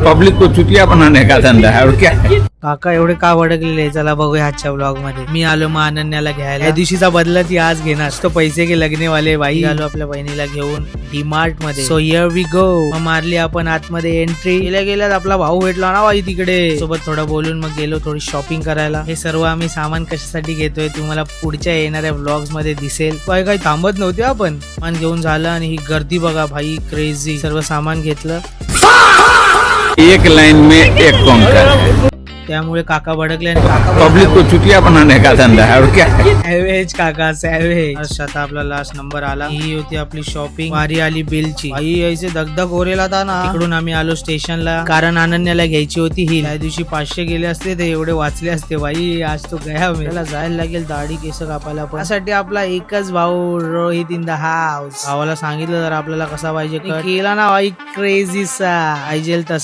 Public को चुतिया बनाने का धंधा है और क्या है। काका एवढे का भडकलेले, चला बघूया आजच्या ब्लॉग मध्ये. मी आलो मग अनन्याला घ्यायला. या दिवशीचा बदला ती आज घेणार. तो पैसे के लगने वाले बाई. आलो आपल्या बहिणीला घेऊन डीमार्ट मध्ये. So here we go. मग मारली आपण आतमध्ये एंट्री. गेल्यात आपला भाऊ भेटला ना बाई तिकडे. सोबत थोडं बोलून मग गेलो थोडी शॉपिंग करायला. हे सर्व आम्ही सामान कशासाठी घेतोय तुम्हाला पुढच्या येणाऱ्या व्लॉग्स मध्ये दिसेल. काही थांबत नव्हते आपण. सामान घेऊन झालं आणि ही गर्दी बघा भाई, क्रेझी. सर्व सामान घेतलं. एक लाइन में एक काउंटर है, त्यामुळे काका भडकले आणि काका पब्लिक को चुतिया बनाने का धंधा है और क्या है। सॅवेज काका सॅवेज. आता आपला लास्ट नंबर आला. ही होती आपली शॉपिंग. वारी आली बिलची. भाई ऐसे दगदग होरेला था ना. तिकडून आम्ही आलो स्टेशनला, कारण अनन्याला घ्यायची होती ही. त्या दिवशी 500 गेले असते ते एवढे वाचले असते. भाई आज तो गया. मला जायला लागेल दाढी केस कापायला. पण त्यासाठी आपला एकच भाऊ रोहित इन द हाऊस. भावाला सांगितलं जर आपल्याला कसा पाहिजे केला ना भाई, क्रेझी सा आयजेल तसा.